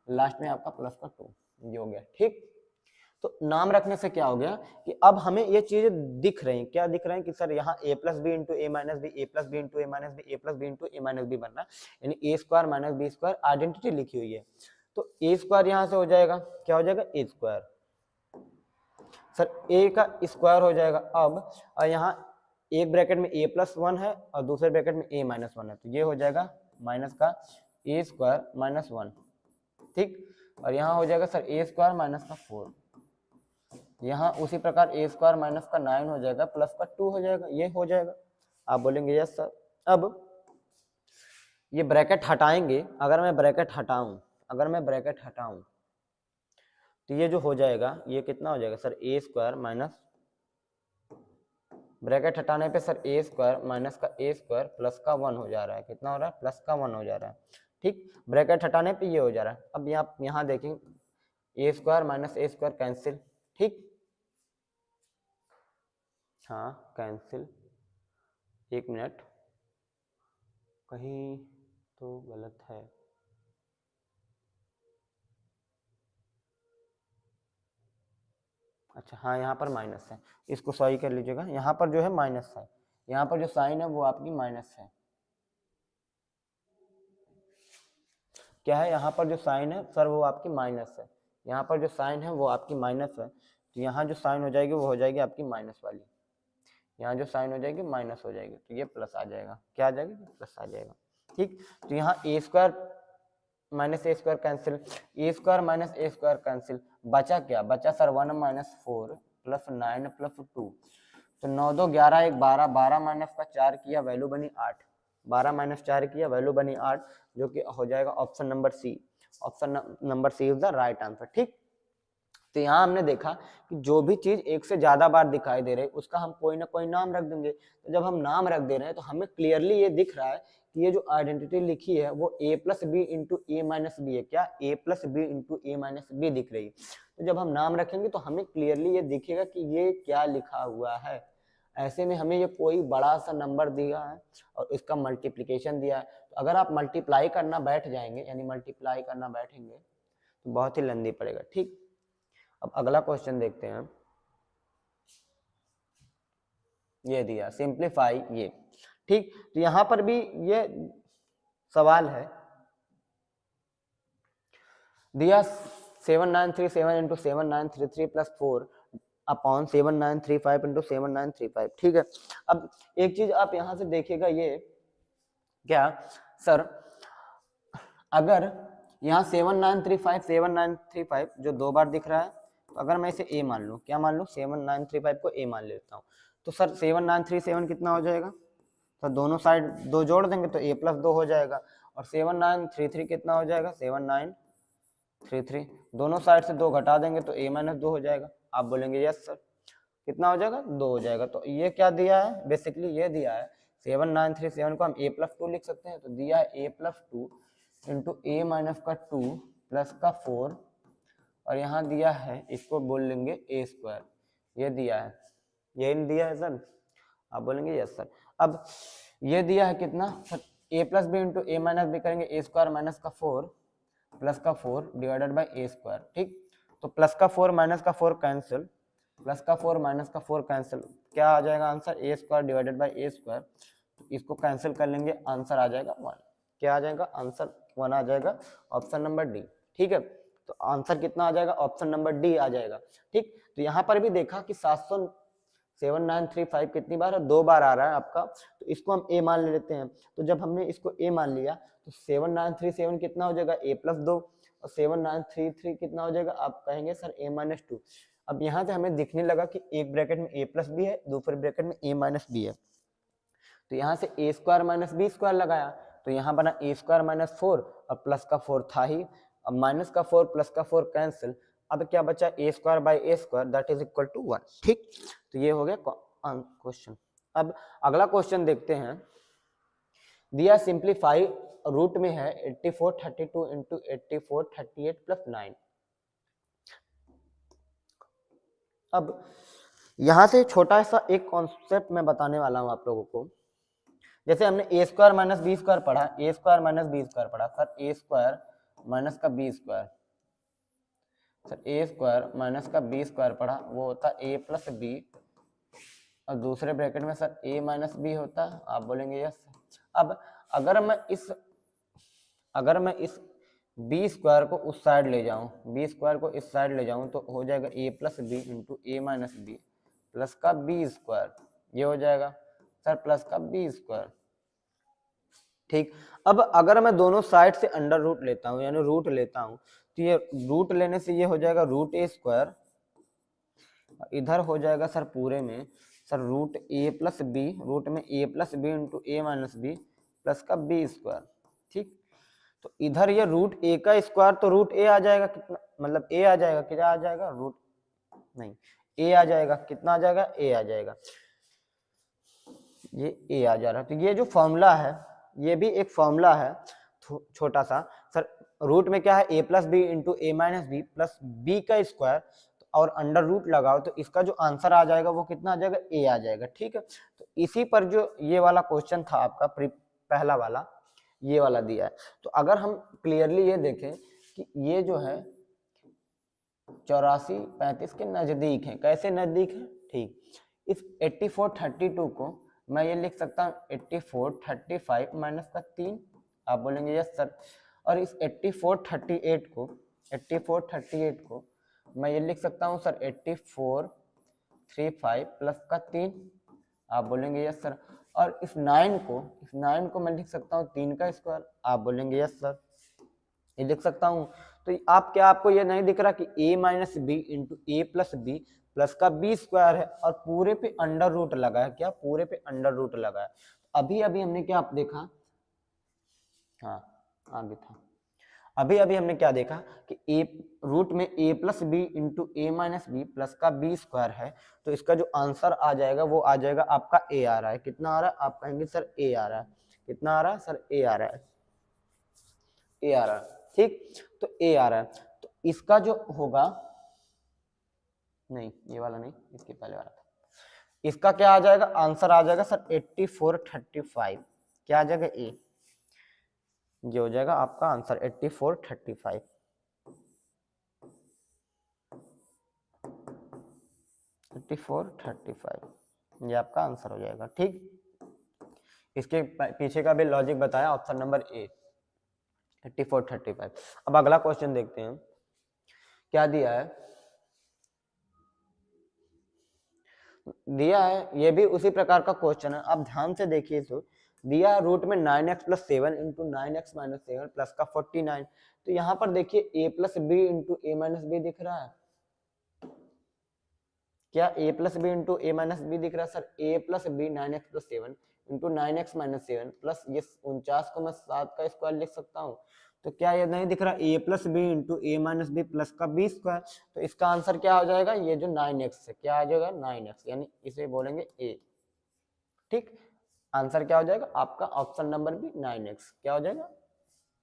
लास्ट में आपका प्लस का 2, ये हो गया। ठीक, तो नाम रखने से क्या हो गया कि अब हमें ये चीजें दिख रही हैं, क्या दिख रहे हैं कि सर यहाँ a plus B into A minus B, A plus B into A minus B, A plus B into A minus B बन रहा है, यानी A square minus B square identity लिखी हुई है। तो ए स्क्वायर यहाँ से हो जाएगा, क्या हो जाएगा, ए स्क्वायर सर, ए का स्क्वायर हो जाएगा। अब और यहाँ एक ब्रैकेट में a प्लस 1 है और दूसरे ब्रैकेट में a माइनस 1 है, तो ये हो जाएगा माइनस का a स्क्वायर माइनस 1। ठीक, और यहाँ हो जाएगा सर a स्क्वायर माइनस का 4, यहाँ उसी प्रकार a स्क्वायर माइनस का 9 हो जाएगा, प्लस का 2 हो जाएगा, ये हो जाएगा। आप बोलेंगे यस सर। अब ये ब्रैकेट हटाएंगे, अगर मैं ब्रैकेट हटाऊं तो ये जो हो जाएगा ये कितना हो जाएगा सर, ए स्क्वायर माइनस, ब्रैकेट हटाने पे सर ए स्क्वायर माइनस का ए स्क्वायर प्लस का 1 हो जा रहा है, कितना हो रहा है, प्लस का 1 हो जा रहा है। ठीक, ब्रैकेट हटाने पे ये हो जा रहा है। अब यहाँ देखें, ए स्क्वायर माइनस ए स्क्वायर कैंसिल, ठीक, हाँ कैंसिल। एक मिनट, कहीं तो गलत है, अच्छा हाँ यहाँ पर माइनस है, इसको सॉरी कर लीजिएगा, यहाँ पर जो है माइनस है, यहाँ पर जो साइन है वो आपकी माइनस है। क्या है, यहाँ पर जो साइन है सर वो आपकी माइनस है, यहाँ पर जो साइन है वो आपकी माइनस है, तो यहाँ जो साइन हो जाएगी वो हो जाएगी आपकी माइनस वाली, यहाँ जो साइन हो जाएगी माइनस हो जाएगी, तो ये प्लस आ जाएगा, क्या आ जाएगी, प्लस आ जाएगा। ठीक, तो यहाँ ए स्क्वायर माइनस ए स्क्वायर कैंसिल, ए स्क्वायर माइनस ए स्क्वायर कैंसिल, बचा क्या, बचा सर 1 माइनस 4 प्लस 9 प्लस 2, तो 9 2 11 1 12, 12 माइनस का 4 किया वैल्यू बनी 8, 12 माइनस 4 किया वैल्यू बनी 8, जो कि हो जाएगा option number c, option number c is the right answer. ठीक, तो यहाँ हमने देखा कि जो भी चीज एक से ज्यादा बार दिखाई दे रही है उसका हम कोई ना कोई नाम रख देंगे, तो जब हम नाम रख दे रहे हैं तो हमें क्लियरली ये दिख रहा है कि ये जो आइडेंटिटी लिखी है वो a plus B into A minus b है, क्या a plus B into A minus b दिख रही है। तो जब हम नाम रखेंगे तो हमें क्लियरली ये दिखेगा कि ये क्या लिखा हुआ है। ऐसे में हमें ये कोई बड़ा सा नंबर दिया है और इसका मल्टीप्लीकेशन दिया है, तो अगर आप मल्टीप्लाई करना बैठ जाएंगे, यानी मल्टीप्लाई करना बैठेंगे तो बहुत ही लंबी पड़ेगा। ठीक, अब अगला क्वेश्चन देखते हैं, ये दिया सिंप्लीफाई ये। ठीक, तो यहां पर भी ये सवाल है, दिया 7937 इंटू 7933 प्लस 4 अपॉन 7935 इंटू 7935। ठीक है, अब एक चीज आप यहां से देखिएगा, ये क्या सर, अगर यहाँ 7935 जो 2 बार दिख रहा है, तो अगर मैं इसे a मान लूँ, क्या मान लूँ, 7935 को a मान लेता हूँ, तो सर 7937 कितना हो जाएगा, तो दोनों साइड 2 जोड़ देंगे तो a प्लस 2 हो जाएगा, और 7933 कितना हो जाएगा, 7933, दोनों साइड से 2 घटा देंगे तो a माइनस 2 हो जाएगा। आप बोलेंगे यस सर, कितना हो जाएगा, 2 हो जाएगा। तो ये क्या दिया है, बेसिकली ये दिया है 7937 को हम a प्लस 2 लिख सकते हैं, तो दिया है a plus 2 into A minus का 2 प्लस का 4, और यहाँ दिया है इसको बोल लेंगे ए स्क्वायर, ये दिया है, ये दिया है सर, आप बोलेंगे यस सर। अब ये दिया है कितना सर, ए प्लस बी इंटू ए माइनस बी करेंगे, ए स्क्वायर माइनस का 4 प्लस का 4 डिवाइडेड बाई ए स्क्वायर। ठीक, तो प्लस का 4 माइनस का 4 कैंसिल, प्लस का 4 माइनस का 4 कैंसिल, क्या आ जाएगा answer, A square divided by A square, तो इसको कैंसिल कर लेंगे, आंसर आ जाएगा 1, क्या आ जाएगा आंसर 1 आ जाएगा, ऑप्शन नंबर डी। ठीक है, तो आंसर कितना आ जाएगा, ऑप्शन नंबर डी आ जाएगा। ठीक, तो यहाँ पर भी देखा कि 7935 कितनी बार है, 2 बार आ रहा है आपका, तो इसको हम a मान लेते हैं। तो जब हमने इसको a मान लिया तो 7937 कितना हो जाएगा, a प्लस 2, और 7933 कितना हो जाएगा, आप कहेंगे सर a माइनस 2। अब यहाँ से हमें दिखने लगा कि एक ब्रैकेट में a प्लस बी है, दूसरे ब्रैकेट में a माइनस बी है, तो यहाँ से a square minus B square लगाया, तो यहाँ बना a स्क्वायर माइनस 4 और प्लस का 4 था ही, अब माइनस का 4 प्लस का 4 कैंसिल, अब क्या बचा, a square by a square that is equal to 1। ठीक, तो ये हो गया क्वेश्चन। अब अगला क्वेश्चन देखते हैं, दिया सिंप्लीफाई रूट में है 8432 इंटू 8438 प्लस 9। अब यहां से छोटा सा एक कॉन्सेप्ट मैं बताने वाला हूं आप लोगों को, जैसे हमने ए स्क्वायर माइनस बी स्क्वायर पढ़ा, ए स्क्वायर माइनस बी स्क्वायर पढ़ा, सर ए स्क्वायर माइनस का बी स्क्वायर, सर ए स्क्वायर माइनस का बी स्क्वायर पढ़ा, वो होता ए प्लस बी, और दूसरे ब्रैकेट में सर ए माइनस बी होता है, आप बोलेंगे यस। अब अगर मैं इस बी स्क्वायर को उस साइड ले जाऊं, बी स्क्वायर को इस साइड ले जाऊं, तो हो जाएगा ए प्लस बी इंटू ए माइनस बी प्लस का बी स्क्वायर, ये हो जाएगा सर प्लस का बी स्क्वायर। ठीक, अब अगर मैं दोनों साइड से अंडर रूट लेता हूं, यानी रूट लेता हूं, तो ये रूट लेने से ये हो जाएगा रूट ए स्क्वायर, इधर हो जाएगा सर पूरे में सर रूट ए प्लस बी, रूट में ए प्लस बी इंटू ए माइनस बी प्लस का बी स्क्वायर। ठीक, तो इधर ये रूट ए का स्क्वायर, तो रूट ए आ जाएगा कितना, मतलब ए आ जाएगा, क्या आ जाएगा, रूट नहीं ए आ जाएगा, कितना आ जाएगा, ए आ जाएगा, ये ए आ जा रहा है। तो ये जो फॉर्मूला है ये भी एक फॉर्मूला है छोटा सा सर, रूट में क्या है ए प्लस बी इंटू ए माइनस बी प्लस बी का स्क्वायर और अंडर रूट लगाओ, तो इसका जो आंसर आ जाएगा वो कितना आ जाएगा, ए आ जाएगा। ठीक है, तो इसी पर जो ये वाला क्वेश्चन था आपका पहला वाला, ये वाला दिया है। तो अगर हम क्लियरली ये देखें कि ये जो है 84 35 के नजदीक है, कैसे नजदीक है, ठीक, इस 84 32 को मैं ये लिख सकता हूँ 84 35 माइनस का 3, आप बोलेंगे यस सर, और इस 84 38 को मैं ये लिख सकता हूँ सर 84 35 प्लस का 3, आप बोलेंगे यस सर, और इस 9 को मैं लिख सकता हूँ 3 का स्क्वायर, आप बोलेंगे यस सर, ये लिख सकता हूँ। तो आपको ये नहीं दिख रहा कि a minus b into a plus b plus का बी स्क्वायर है और पूरे पे अंडर रूट लगा है, क्या पूरे पे अंडर रूट लगा है। अभी हमने क्या देखा, हाँ आगे था, अभी हमने क्या देखा कि ए रूट में ए प्लस बी इंटू ए माइनस बी प्लस का बी स्क्वायर है, तो इसका जो आंसर आ जाएगा वो आ जाएगा आपका ए आ रहा है, कितना आ रहा है, आप कहेंगे सर ए आ रहा है, कितना आ रहा है सर, ए आ रहा है, ए आ रहा है, ठीक, तो ए आ रहा है, तो इसका जो होगा, नहीं ये वाला नहीं, इसके पहले वाला था, इसका क्या आ जाएगा, आंसर आ जाएगा सर 84 35, क्या आ जाएगा, ए, ये हो जाएगा आपका आंसर 84 35, ये आपका आंसर हो जाएगा। ठीक, इसके पीछे का भी लॉजिक बताया, ऑप्शन नंबर ए 84 35। अब अगला क्वेश्चन देखते हैं क्या दिया है, ये भी उसी प्रकार का क्वेश्चन है, आप ध्यान से देखिए। तो दिया रूट में 9x plus 7 into 9x minus 7 plus का 49, तो यहाँ पर देखिए a plus B into A minus b दिख रहा है, क्या a plus B into A minus b दिख रहा है sir, a plus b 9x plus 7 into 9x minus 7 plus ये 49 को मैं 7 का स्क्वायर लिख सकता हूँ, तो क्या ये नहीं दिख रहा a plus B into A minus b plus का बी स्क्वायर, तो इसका आंसर क्या हो जाएगा, ये जो 9x है, क्या आ जाएगा 9x, यानी इसे बोलेंगे a। ठीक, आंसर क्या हो जाएगा आपका ऑप्शन नंबर बी 9x, क्या हो जाएगा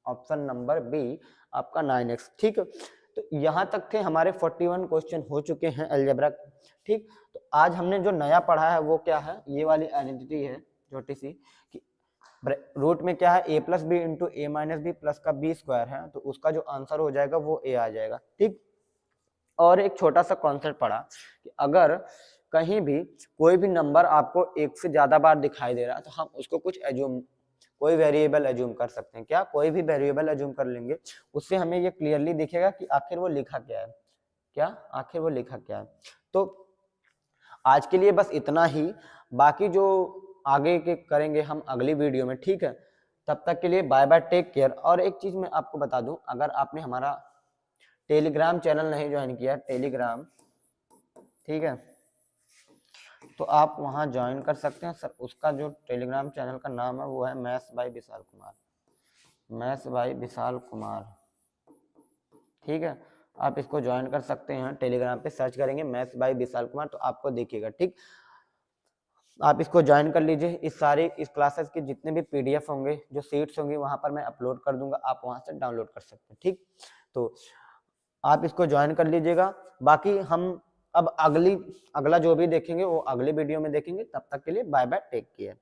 ऑप्शन नंबर बी आपका 9x। ठीक, तो यहाँ तक थे हमारे 41 क्वेश्चन हो चुके हैं अलजेब्रा। ठीक, तो आज हमने जो नया पढ़ा है वो क्या है, ये वाली आइडेंटिटी है छोटी सी, कि रूट में क्या है a plus B into A minus b plus का बी स्क्वायर है, तो उसका जो आंसर हो जाएगा वो a आ जाएगा। ठीक, और एक छोटा सा कॉन्सेप्ट पढ़ा कि अगर कहीं भी कोई भी नंबर आपको एक से ज्यादा बार दिखाई दे रहा है, तो हम उसको कोई वेरिएबल एज्यूम कर सकते हैं, क्या कोई भी वेरिएबल एज्यूम कर लेंगे, उससे हमें ये क्लियरली दिखेगा कि आखिर वो लिखा क्या है, क्या आखिर वो लिखा क्या है। तो आज के लिए बस इतना ही, बाकी जो आगे के करेंगे हम अगली वीडियो में। ठीक है, तब तक के लिए बाय बाय, टेक केयर। और एक चीज मैं आपको बता दूं, अगर आपने हमारा टेलीग्राम चैनल नहीं ज्वाइन किया, टेलीग्राम, ठीक है, तो आप वहां ज्वाइन कर सकते हैं सर। उसका जो टेलीग्राम चैनल का नाम है वो है maths by Vishal Kumar, maths by Vishal Kumar. ठीक है, आप इसको ज्वाइन कर सकते हैं, टेलीग्राम पे सर्च करेंगे मैथ्स बाय विशाल कुमार तो आपको दिखेगा। ठीक, आप इसको ज्वाइन कर लीजिए। इस क्लासेस के जितने भी पीडीएफ होंगे, जो सीट्स होंगी, वहां पर मैं अपलोड कर दूंगा, आप वहां से डाउनलोड कर सकते हैं। ठीक, तो आप इसको ज्वाइन कर लीजिएगा। बाकी हम अब अगला जो भी देखेंगे वो अगली वीडियो में देखेंगे। तब तक के लिए बाय बाय, टेक केयर।